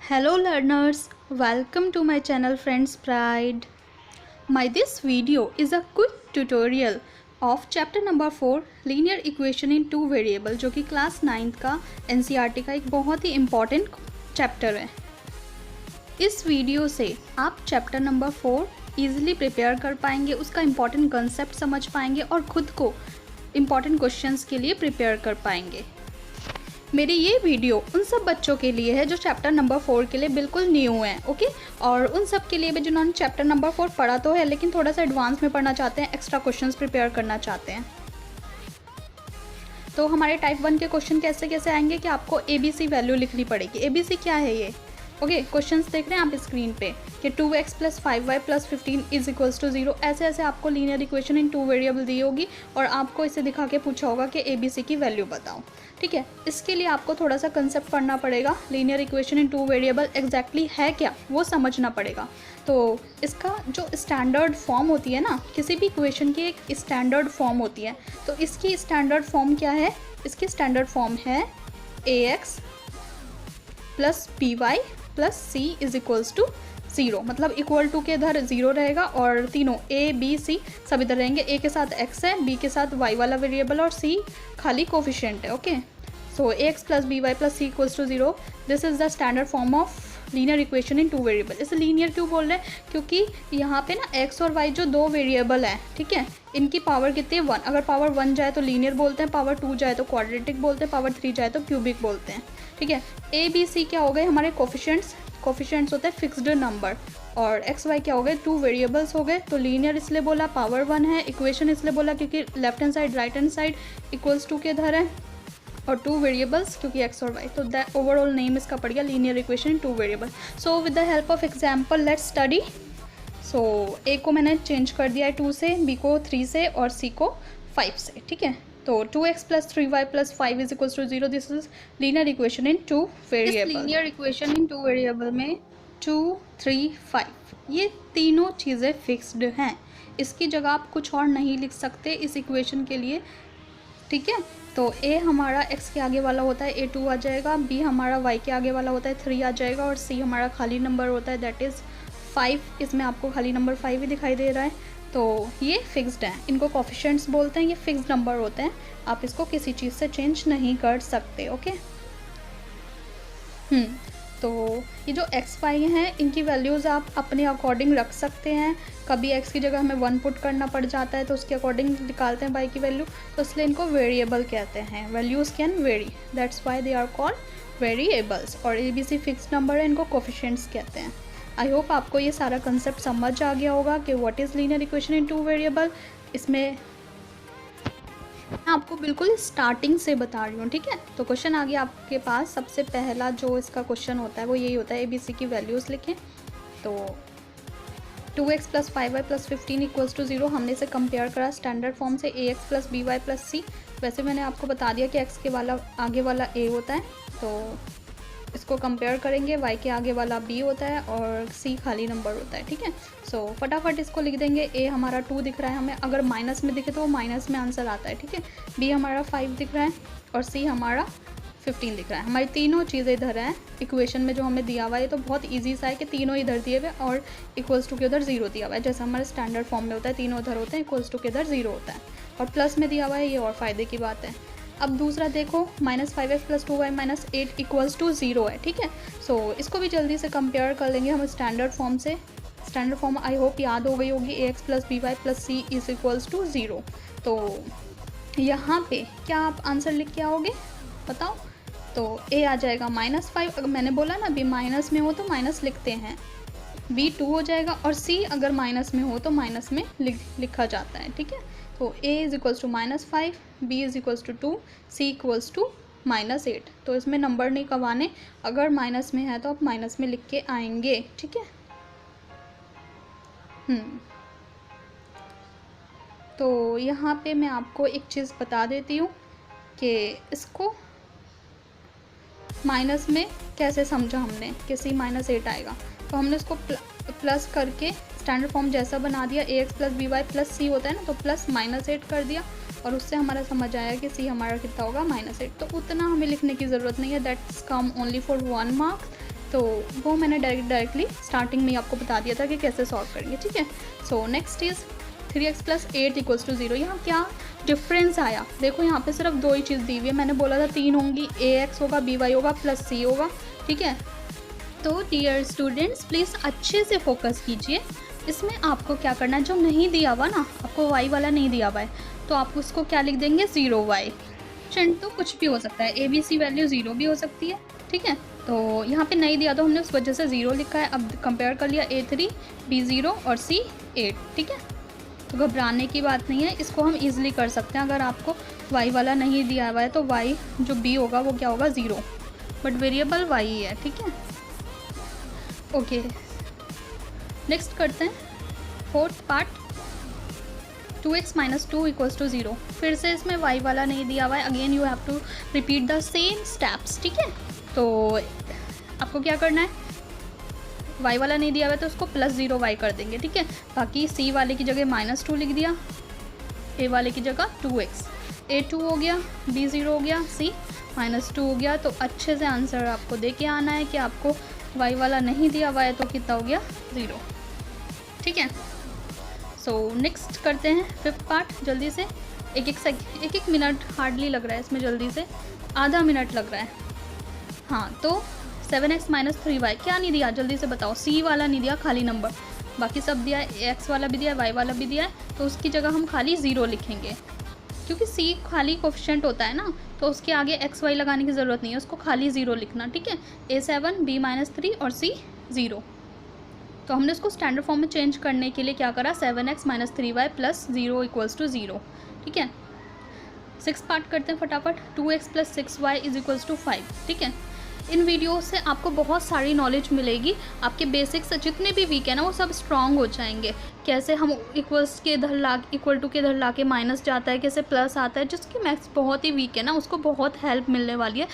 Hello learners, welcome to my channel Friends Pride. This video is a quick tutorial of chapter number 4 linear equation in two variable जो कि class 9th का NCERT का एक बहुत ही important chapter है। इस video से आप चैप्टर नंबर 4 ईजिली प्रिपेयर कर पाएंगे, उसका इम्पॉर्टेंट कंसेप्ट समझ पाएंगे और ख़ुद को इम्पॉर्टेंट क्वेश्चंस के लिए प्रिपेयर कर पाएंगे। मेरी ये वीडियो उन सब बच्चों के लिए है जो चैप्टर नंबर 4 के लिए बिल्कुल न्यू हैं, ओके, और उन सब के लिए भी जिन्होंने चैप्टर नंबर 4 पढ़ा तो है लेकिन थोड़ा सा एडवांस में पढ़ना चाहते हैं, एक्स्ट्रा क्वेश्चंस प्रिपेयर करना चाहते हैं। तो हमारे टाइप 1 के क्वेश्चन कैसे कैसे आएंगे कि आपको ABC वैल्यू लिखनी पड़ेगी। ABC क्या है ये? ओके, क्वेश्चंस देख रहे हैं आप स्क्रीन पे कि 2x + 5y + 15 = 0। ऐसे ऐसे आपको linear equation in two variable दी होगी और आपको इसे दिखा के पूछा होगा कि ABC की वैल्यू बताओ। ठीक है, इसके लिए आपको थोड़ा सा कंसेप्ट पढ़ना पड़ेगा। Linear equation in two variable exactly है क्या वो समझना पड़ेगा। तो इसका जो स्टैंडर्ड फॉर्म होती है ना, किसी भी इक्वेशन की एक स्टैंडर्ड फॉर्म होती है, तो इसकी स्टैंडर्ड फॉर्म क्या है? इसकी स्टैंडर्ड फॉर्म है ax + by + c = 0। मतलब इक्वल टू के इधर 0 रहेगा और तीनों a b c सब इधर रहेंगे। a के साथ x है, b के साथ y वाला वेरिएबल और c खाली कोफिशिएंट है। Okay, so ax + by + c = 0। This is the standard form of linear equation in two variable. इसे लीनियर क्यों बोल रहे हैं? क्योंकि यहाँ पे ना x और y जो दो वेरिएबल हैं, ठीक है, इनकी पावर कितनी है? 1। अगर पावर 1 जाए तो लीनियर बोलते हैं, पावर 2 जाए तो क्वाड्रेटिक बोलते हैं, पावर 3 जाए तो क्यूबिक बोलते हैं। ठीक है, a b c क्या हो गए हमारे कोफिशिएंट्स होते हैं फिक्स्ड नंबर, और एक्स वाई क्या हो गए? टू वेरिएबल्स हो गए। तो लीनियर इसलिए बोला, पावर 1 है। इक्वेशन इसलिए बोला क्योंकि left hand side right hand side =2 के इधर है, और टू वेरिएबल्स क्योंकि एक्स और वाई। तो दैट ओवरऑल नेम इसका पड़ गया linear equation in two variable. So with the help of example let's study. So A को मैंने चेंज कर दिया है 2 से, बी को 3 से और सी को 5 से। ठीक है, तो 2x + 3y + 5 = 0। This is linear equation in two variable. Linear equation in two variable में 2, 3, 5 ये तीनों चीज़ें फिक्स्ड हैं। इसकी जगह आप कुछ और नहीं लिख सकते इस इक्वेशन के लिए। ठीक है, तो a हमारा x के आगे वाला होता है, a 2 आ जाएगा, b हमारा y के आगे वाला होता है 3 आ जाएगा, और c हमारा खाली नंबर होता है दैट इज़ 5। इसमें आपको खाली नंबर 5 ही दिखाई दे रहा है। तो ये फिक्स्ड हैं, इनको कोफिशिएंट्स बोलते हैं, ये फिक्स्ड नंबर होते हैं, आप इसको किसी चीज़ से चेंज नहीं कर सकते। ओके, तो ये जो x y हैं इनकी वैल्यूज़ आप अपने अकॉर्डिंग रख सकते हैं। कभी x की जगह हमें 1 पुट करना पड़ जाता है तो उसके अकॉर्डिंग निकालते हैं y की वैल्यू, तो इसलिए इनको वेरिएबल कहते हैं। Values can vary, that's why they are called variables. और ABC फिक्स्ड नंबर है, इनको कोफिशिएंट्स कहते हैं। आई होप आपको ये सारा कंसेप्ट समझ आ गया होगा कि what is linear equation in two variable. इसमें मैं आपको बिल्कुल स्टार्टिंग से बता रही हूँ। ठीक है, तो क्वेश्चन आ गया आपके पास। सबसे पहला जो इसका क्वेश्चन होता है वो यही होता है, ABC की वैल्यूज़ लिखें। तो 2x + 5y + 15 = 0। हमने इसे कंपेयर करा स्टैंडर्ड फॉर्म से ax + by + c। वैसे मैंने आपको बता दिया कि x के आगे वाला a होता है, तो इसको कंपेयर करेंगे, y के आगे वाला b होता है और c खाली नंबर होता है। ठीक है, सो फटाफट इसको लिख देंगे। a हमारा 2 दिख रहा है हमें, अगर माइनस में दिखे तो वो माइनस में आंसर आता है। ठीक है, b हमारा 5 दिख रहा है और c हमारा 15 दिख रहा है। हमारी तीनों चीज़ें इधर हैं इक्वेशन में जो हमें दिया हुआ है। तो बहुत ईजी सा है कि तीनों इधर दिए हुए और =2 के उधर 0 दिया हुआ है, जैसे हमारे स्टैंडर्ड फॉर्म में होता है, तीनों उधर होते हैं, =2 के इधर 0 होता है, और प्लस में दिया हुआ है, ये और फ़ायदे की बात है। अब दूसरा देखो, -5x + 2y - 8 = 0 है। ठीक है, सो इसको भी जल्दी से कंपेयर कर लेंगे हम स्टैंडर्ड फॉर्म से। स्टैंडर्ड फॉर्म आई होप याद हो गई होगी, ax + by + c = 0। तो यहाँ पे क्या आप आंसर लिख के आओगे बताओ? तो a आ जाएगा -5, अगर मैंने बोला ना b माइनस में हो तो माइनस लिखते हैं, b 2 हो जाएगा, और c अगर माइनस में हो तो माइनस में लिखा जाता है। ठीक है, तो a = -5, b = 2, c = -8। तो इसमें नंबर नहीं कवाने, अगर माइनस में है तो आप माइनस में लिख के आएंगे। ठीक है, तो यहाँ पे मैं आपको एक चीज़ बता देती हूँ कि इसको माइनस में कैसे समझा हमने कि c -8 आएगा। तो हमने इसको प्लस करके स्टैंडर्ड फॉर्म जैसा बना दिया, ax + by + c होता है ना, तो प्लस -8 कर दिया, और उससे हमारा समझ आया कि c हमारा कितना होगा? -8। तो उतना हमें लिखने की ज़रूरत नहीं है, that's come only for 1 mark. तो वो मैंने डायरेक्टली स्टार्टिंग में ही आपको बता दिया था कि कैसे सॉल्व करेंगे, ठीक है। So next is 3x + 8 = 0। यहाँ क्या डिफरेंस आया, देखो यहाँ पे सिर्फ 2 ही चीज़ दी हुई है। मैंने बोला था 3 होंगी, ax होगा, by होगा, प्लस c होगा, ठीक है। तो डियर स्टूडेंट्स प्लीज़ अच्छे से फोकस कीजिए। इसमें आपको क्या करना है, जो नहीं दिया हुआ ना, आपको y वाला नहीं दिया हुआ है, तो आप उसको क्या लिख देंगे, 0y। चेंज तो कुछ भी हो सकता है, ABC वैल्यू 0 भी हो सकती है, ठीक है। तो यहाँ पे नहीं दिया तो हमने उस वजह से 0 लिखा है। अब कंपेयर कर लिया, A3 B 0 और C 8, ठीक है। तो घबराने की बात नहीं है, इसको हम इजीली कर सकते हैं। अगर आपको y वाला नहीं दिया हुआ है तो y जो b होगा वो क्या होगा, 0, बट वेरिएबल y ही है, ठीक है। ओके, नेक्स्ट करते हैं 4th पार्ट, 2x - 2 = 0। फिर से इसमें y वाला नहीं दिया हुआ है, again you have to repeat the same steps, ठीक है। तो आपको क्या करना है, y वाला नहीं दिया हुआ है तो उसको +0y कर देंगे, ठीक है। बाकी c वाले की जगह -2 लिख दिया, a वाले की जगह 2x, a2 हो गया, b 0 हो गया, c -2 हो गया। तो अच्छे से आंसर आपको दे के आना है कि आपको y वाला नहीं दिया हुआ है तो कितना हो गया, 0, ठीक है। सो नेक्स्ट करते हैं 5th पार्ट जल्दी से। एक मिनट हार्डली लग रहा है इसमें, जल्दी से आधा मिनट लग रहा है। हाँ, तो 7x - 3y क्या नहीं दिया, जल्दी से बताओ। c वाला नहीं दिया, खाली नंबर, बाकी सब दिया है, x वाला भी दिया है, y वाला भी दिया है, तो उसकी जगह हम खाली 0 लिखेंगे, क्योंकि c खाली कोफिशिएंट होता है ना, तो उसके आगे x y लगाने की ज़रूरत नहीं है, उसको खाली 0 लिखना, ठीक है। A7 B - 3 और c 0। तो हमने उसको स्टैंडर्ड फॉर्म में चेंज करने के लिए क्या करा, 7x - 3y + 0 = 0, ठीक है। 6th पार्ट करते हैं फटाफट, 2x + 6y = 5, ठीक है। इन वीडियो से आपको बहुत सारी नॉलेज मिलेगी, आपके बेसिक्स जितने भी वीक है ना वो सब स्ट्रांग हो जाएंगे। कैसे हम इक्वल्स के इधर ला इक्वल टू के इधर ला के माइनस जाता है, कैसे प्लस आता है, जिसकी मैथ्स बहुत ही वीक है ना उसको बहुत हेल्प मिलने वाली है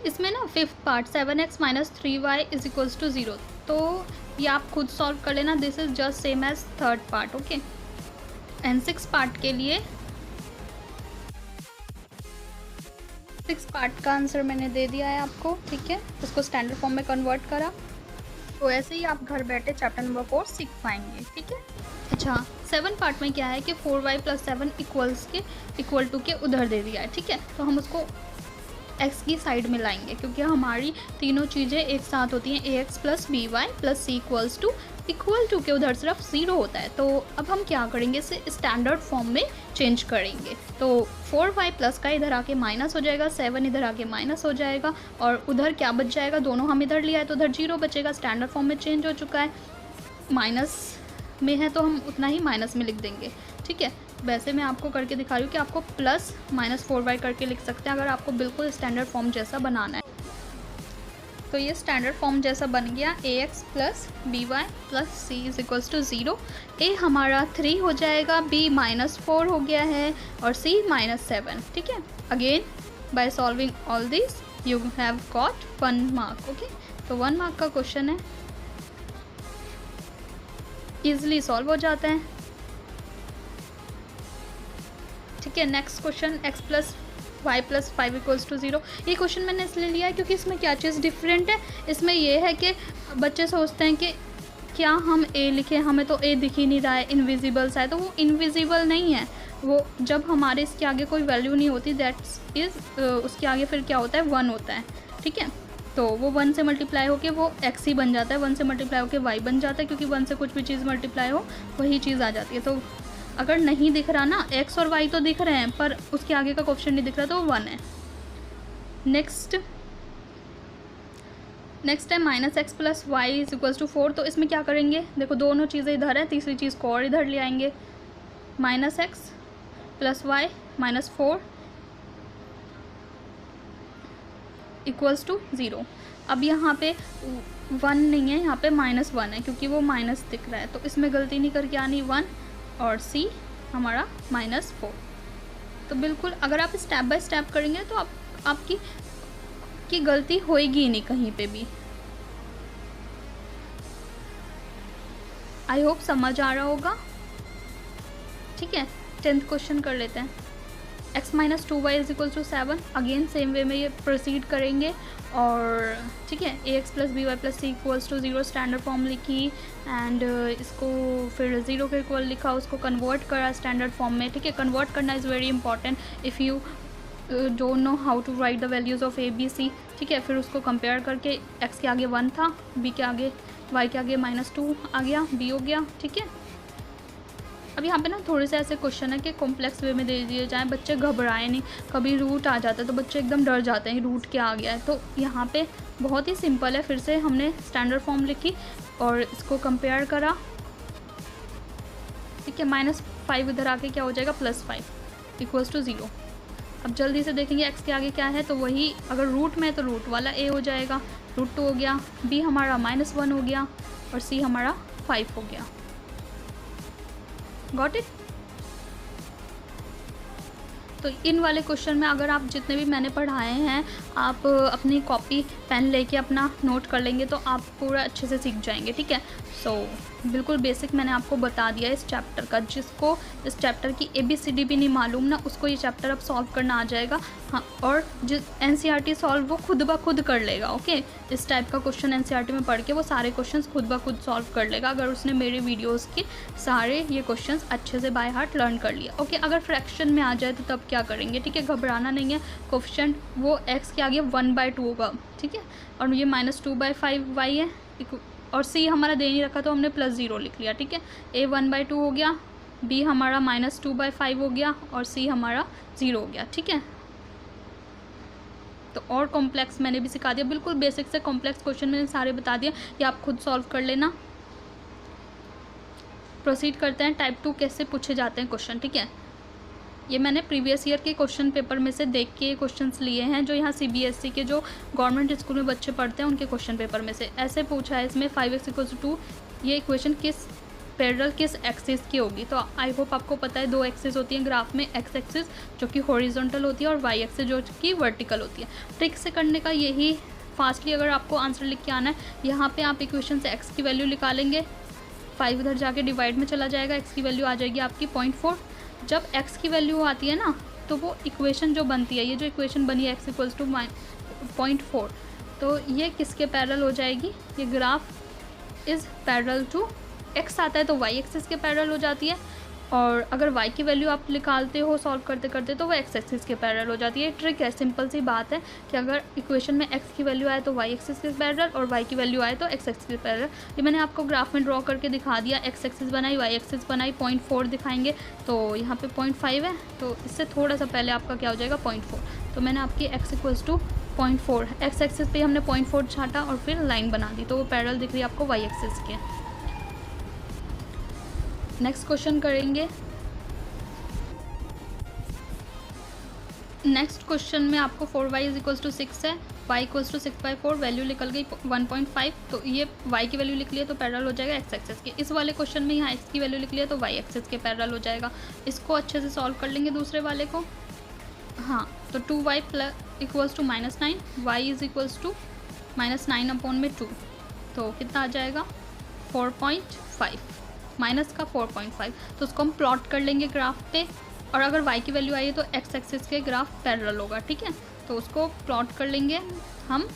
इसमें ना। 5th पार्ट 7x - 3y = 0, तो ये आप खुद सॉल्व कर लेना, this is just same as 3rd part, okay. And 6th part के लिए 6th पार्ट का आंसर मैंने दे दिया है आपको, ठीक है। उसको स्टैंडर्ड फॉर्म में कन्वर्ट करा, तो ऐसे ही आप घर बैठे चैप्टर नंबर 4 सीख पाएंगे, ठीक है। अच्छा, 7th पार्ट में क्या है कि 4y + 7 = के उधर दे दिया है, ठीक है। तो हम उसको x की साइड में लाएंगे, क्योंकि हमारी तीनों चीज़ें एक साथ होती हैं, ax + by + c = के उधर सिर्फ 0 होता है। तो अब हम क्या करेंगे, इसे स्टैंडर्ड फॉर्म में चेंज करेंगे। तो 4y प्लस का इधर आके माइनस हो जाएगा, 7 इधर आके माइनस हो जाएगा, और उधर क्या बच जाएगा, दोनों हम इधर लिया है तो उधर 0 बचेगा। स्टैंडर्ड फॉर्म में चेंज हो चुका है, माइनस में है तो हम उतना ही माइनस में लिख देंगे, ठीक है। वैसे मैं आपको करके दिखा रही हूँ कि आपको +-4y करके लिख सकते हैं अगर आपको बिल्कुल स्टैंडर्ड फॉर्म जैसा बनाना है। तो ये स्टैंडर्ड फॉर्म जैसा बन गया, ax + by + c = 0। a हमारा 3 हो जाएगा, b -4 हो गया है और c -7, ठीक है। Again by solving all this you have got 1 mark, okay. तो 1 मार्क का क्वेश्चन है, ईजिली सॉल्व हो जाता है, ठीक है। Next question, x + y + 5 = 0। ये क्वेश्चन मैंने इसलिए लिया है क्योंकि इसमें क्या चीज़ डिफरेंट है, इसमें ये है कि बच्चे सोचते हैं कि क्या हम a लिखें, हमें तो a दिख ही नहीं रहा है, इनविजिबल सा है। तो वो इनविजिबल नहीं है, वो जब हमारे इसके आगे कोई वैल्यू नहीं होती, दैट्स इज़ उसके आगे फिर क्या होता है, 1 होता है, ठीक है। तो वो 1 से मल्टीप्लाई होकर वो x ही बन जाता है, 1 से मल्टीप्लाई होकर y बन जाता है, क्योंकि 1 से कुछ भी चीज़ मल्टीप्लाई हो वही चीज़ आ जाती है। तो अगर नहीं दिख रहा ना, x और y तो दिख रहे हैं पर उसके आगे का क्वेश्चन नहीं दिख रहा, तो 1 है। नेक्स्ट है -x + y = 4। तो इसमें क्या करेंगे, देखो दोनों चीज़ें इधर है, तीसरी चीज़ को और इधर ले आएंगे, -x + y -4 = 0। अब यहाँ पे 1 नहीं है, यहाँ पे -1 है, क्योंकि वो माइनस दिख रहा है, तो इसमें गलती नहीं करके आनी 1 और c हमारा -4। तो बिल्कुल अगर आप स्टेप बाय स्टेप करेंगे तो आपकी गलती होएगी नहीं कहीं पे भी। आई होप समझ आ रहा होगा, ठीक है। 10th क्वेश्चन कर लेते हैं। x minus 2y is equal to 7। Again same way में ये प्रोसीड करेंगे और ठीक है, ax plus B Y plus C equals to 0 standard form लिखी एंड इसको फिर 0 के इक्वल लिखा, उसको कन्वर्ट करा स्टैंडर्ड फॉर्म में। ठीक है, कन्वर्ट करना is very important if you don't know how to write the values of A B C. ठीक है, फिर उसको कंपेयर करके x के आगे 1 था, b के आगे y के आगे -2 आ गया, b हो गया। ठीक है, अब यहाँ पे ना थोड़े से ऐसे क्वेश्चन है कि कॉम्प्लेक्स वे में दे दिए जाएँ, बच्चे घबराए नहीं। कभी रूट आ जाता है तो बच्चे एकदम डर जाते हैं रूट क्या आ गया है। तो यहाँ पे बहुत ही सिंपल है, फिर से हमने स्टैंडर्ड फॉर्म लिखी और इसको कंपेयर करा। ठीक है, -5 इधर आके क्या हो जाएगा +5 इक्वल्स टू 0। अब जल्दी से देखेंगे x के आगे क्या है, तो वही अगर रूट में है तो रूट वाला a हो जाएगा, √2 हो गया, b हमारा -1 हो गया और c हमारा 5 हो गया। Got it. तो इन वाले क्वेश्चन में अगर आप जितने भी मैंने पढ़ाए हैं आप अपनी कॉपी पेन लेके अपना नोट कर लेंगे तो आप पूरा अच्छे से सीख जाएंगे। ठीक है, सो बिल्कुल बेसिक मैंने आपको बता दिया इस चैप्टर का। जिसको इस चैप्टर की ABCD भी नहीं मालूम ना, उसको ये चैप्टर अब सॉल्व करना आ जाएगा। हाँ, और जिस NCERT सॉल्व वो खुद ब खुद कर लेगा। ओके, इस टाइप का क्वेश्चन NCERT में पढ़ के वो सारे क्वेश्चंस खुद ब खुद सॉल्व कर लेगा अगर उसने मेरे वीडियोस के सारे ये क्वेश्चंस अच्छे से बाय हार्ट लर्न कर लिया। ओके, अगर फ्रैक्शन में आ जाए तो तब क्या करेंगे? ठीक है, घबराना नहीं है। कोएफिशिएंट वो x के आगे 1/2 होगा। ठीक है, और ये -2/5 y है और c हमारा दे नहीं रखा तो हमने +0 लिख लिया। ठीक है, a 1/2 हो गया, b हमारा -2/5 हो गया और c हमारा 0 हो गया। ठीक है, तो और कॉम्प्लेक्स मैंने भी सिखा दिया, बिल्कुल बेसिक से कॉम्प्लेक्स क्वेश्चन मैंने सारे बता दिए, ये आप खुद सॉल्व कर लेना। प्रोसीड करते हैं, टाइप 2 कैसे पूछे जाते हैं क्वेश्चन। ठीक है, ये मैंने प्रीवियस ईयर के क्वेश्चन पेपर में से देख के क्वेश्चंस लिए हैं, जो यहाँ CBSE के जो गवर्नमेंट स्कूल में बच्चे पढ़ते हैं उनके क्वेश्चन पेपर में से। ऐसे पूछा है इसमें 5x = 2, ये इक्वेशन किस पैरेलल किस एक्सिस की होगी? तो आई होप आपको पता है 2 एक्सिस होती हैं ग्राफ में, x एक्सिस जो कि हॉरिजॉन्टल होती है और y एक्सिस जो कि वर्टिकल होती है। ट्रिक से करने का यही, फास्टली अगर आपको आंसर लिख के आना है, यहाँ पे आप इक्वेशन से x की वैल्यू निकालेंगे, 5 इधर जाके डिवाइड में चला जाएगा, x की वैल्यू आ जाएगी आपकी 0.4। जब x की वैल्यू आती है ना तो वो इक्वेशन जो बनती है, ये जो इक्वेशन बनी है x = 0.4, तो ये किसके पैरेलल हो जाएगी? ये graph is parallel to x आता है तो y एक्सिस के पैरेलल हो जाती है, और अगर y की वैल्यू आप निकालते हो सॉल्व करते करते तो वो x एक्सिस के पैरेलल हो जाती है। ट्रिक है, सिंपल सी बात है कि अगर इक्वेशन में x की वैल्यू आए तो y एक्सिस के पैरेलल और y की वैल्यू आए तो x एक्सिस के पैरेलल। ये मैंने आपको ग्राफ में ड्रॉ करके दिखा दिया, x एक्सिस बनाई, y एक्सिस बनाई, 0.4 दिखाएंगे तो यहाँ पे 0.5 है, तो इससे थोड़ा सा पहले आपका क्या हो जाएगा 0.4। तो मैंने आपकी x = 0.4, x एक्सिस पे हमने 0.4 छाटा और फिर लाइन बना दी, तो वो पैरेलल दिख रही है आपको y एक्सिस के। नेक्स्ट क्वेश्चन करेंगे। नेक्स्ट क्वेश्चन में आपको 4y = 6 है, y = 6/4, वैल्यू निकल गई 1.5, तो ये y की वैल्यू लिख लिया तो पैरेलल हो जाएगा x एक्सिस के। इस वाले क्वेश्चन में यहाँ x की वैल्यू लिख लिया तो y एक्सिस के पैरेलल हो जाएगा। इसको अच्छे से सॉल्व कर लेंगे दूसरे वाले को। हाँ, तो 2y = -9, y = -9/2, तो कितना आ जाएगा 4.5, माइनस का 4.5, तो उसको हम प्लॉट कर लेंगे ग्राफ पे, और अगर y की वैल्यू आई है तो x एक्सिस के ग्राफ पैरेलल होगा। ठीक है, तो उसको प्लॉट कर लेंगे हम।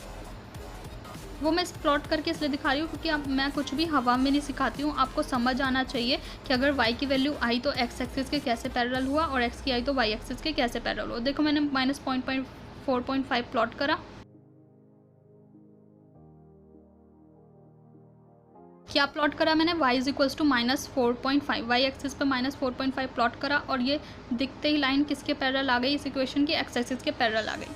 वो मैं प्लॉट करके इसलिए दिखा रही हूँ क्योंकि अब मैं कुछ भी हवा में नहीं सिखाती हूँ, आपको समझ आना चाहिए कि अगर y की वैल्यू आई तो x एक्सिस के कैसे पैरेलल हुआ और x की आई तो y एक्सिस के कैसे पैरेलल हुआ। देखो मैंने -4.5 प्लॉट करा, क्या प्लॉट करा मैंने, y = -4.5, y एक्सिस पे -4.5 प्लॉट करा, और ये दिखते ही लाइन किसके पैरेलल आ गई? इस इक्वेशन की x एक्सिस के पैरेलल आ गई।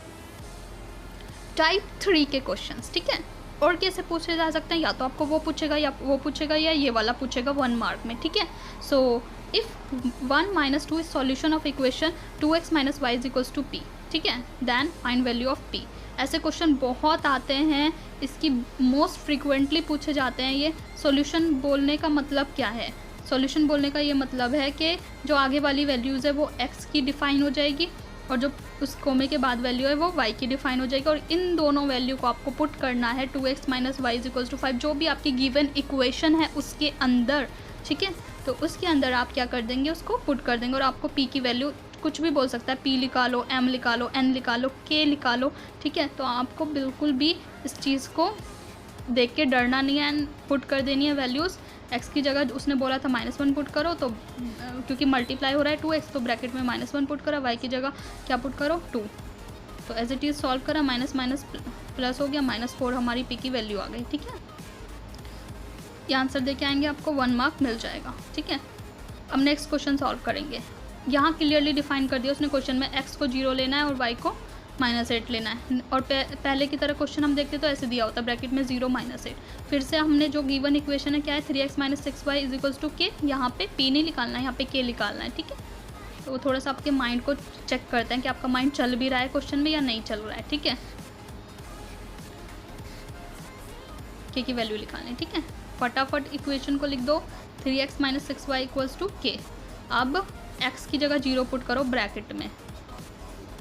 टाइप 3 के क्वेश्चंस। ठीक है, और कैसे पूछे जा सकते हैं? या तो आपको वो पूछेगा या वो पूछेगा या ये वाला पूछेगा 1 मार्क में। ठीक है, so if 1 - 2 is solution of equation 2x - y = p, ठीक है, then find value of p। ऐसे क्वेश्चन बहुत आते हैं, इसकी मोस्ट फ्रीक्वेंटली पूछे जाते हैं। ये सॉल्यूशन बोलने का मतलब क्या है? सॉल्यूशन बोलने का ये मतलब है कि जो आगे वाली वैल्यूज़ है वो x की डिफ़ाइन हो जाएगी और जो उस कोमे के बाद वैल्यू है वो y की डिफ़ाइन हो जाएगी, और इन दोनों वैल्यू को आपको पुट करना है 2x - y = 5, जो भी आपकी गिवन इक्वेशन है उसके अंदर। ठीक है, तो उसके अंदर आप क्या कर देंगे, उसको पुट कर देंगे और आपको p की वैल्यू कुछ भी बोल सकता है, P लिखा लो, M लिखा लो, N लिखा लो, K लिखा लो, ठीक है। तो आपको बिल्कुल भी इस चीज़ को देख के डरना नहीं है एंड पुट कर देनी है वैल्यूज़। x की जगह उसने बोला था -1 पुट करो, तो क्योंकि मल्टीप्लाई हो रहा है 2x, तो ब्रैकेट में -1 पुट करा, y की जगह क्या पुट करो 2। तो एज इट इज़ सॉल्व करा, माइनस माइनस प्लस हो गया, -4 हमारी p की वैल्यू आ गई, ठीक है। ये आंसर देके आएंगे, आपको 1 मार्क मिल जाएगा, ठीक है। अब नेक्स्ट क्वेश्चन सॉल्व करेंगे। यहाँ क्लियरली डिफाइन कर दिया उसने क्वेश्चन में, x को 0 लेना है और y को -8 लेना है। और पहले की तरह क्वेश्चन हम देखते तो ऐसे दिया होता, ब्रैकेट में 0 -8। फिर से हमने जो गिवन इक्वेशन है क्या है, 3x - 6y = k। यहाँ पे p नहीं निकालना है, यहाँ पे k निकालना है, ठीक है। तो वो थोड़ा सा आपके माइंड को चेक करते हैं कि आपका माइंड चल भी रहा है क्वेश्चन में या नहीं चल रहा है, ठीक है। k की वैल्यू निकालनी है, ठीक है। फटाफट इक्वेशन को लिख दो, 3x - 6y = k। अब x की जगह 0 पुट करो ब्रैकेट में,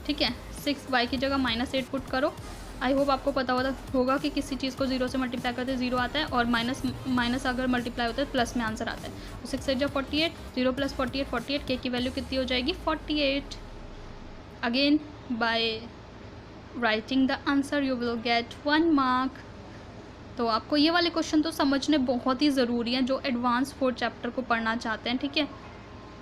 ठीक है। 6y की जगह -8 पुट करो। आई होप आपको पता होगा कि किसी चीज़ को 0 से मल्टीप्लाई करते 0 आता है, और माइनस अगर मल्टीप्लाई होता है प्लस में आंसर आता है। तो 6 × 48, 0 + 48 48, k की वैल्यू कितनी हो जाएगी 48। Again by writing the answer you will get 1 mark. तो आपको ये वाले क्वेश्चन तो समझने बहुत ही ज़रूरी हैं जो एडवांस 4th चैप्टर को पढ़ना चाहते हैं, ठीक है।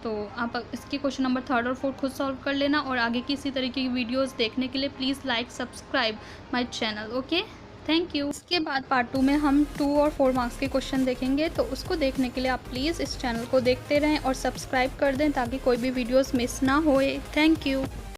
तो आप इसके क्वेश्चन नंबर 3rd और 4th खुद सॉल्व कर लेना, और आगे की इसी तरीके की वीडियोस देखने के लिए please like subscribe my channel, okay, thank you. इसके बाद पार्ट 2 में हम 2 और 4 मार्क्स के क्वेश्चन देखेंगे, तो उसको देखने के लिए आप प्लीज़ इस चैनल को देखते रहें और सब्सक्राइब कर दें ताकि कोई भी वीडियोस मिस ना होए। Thank you.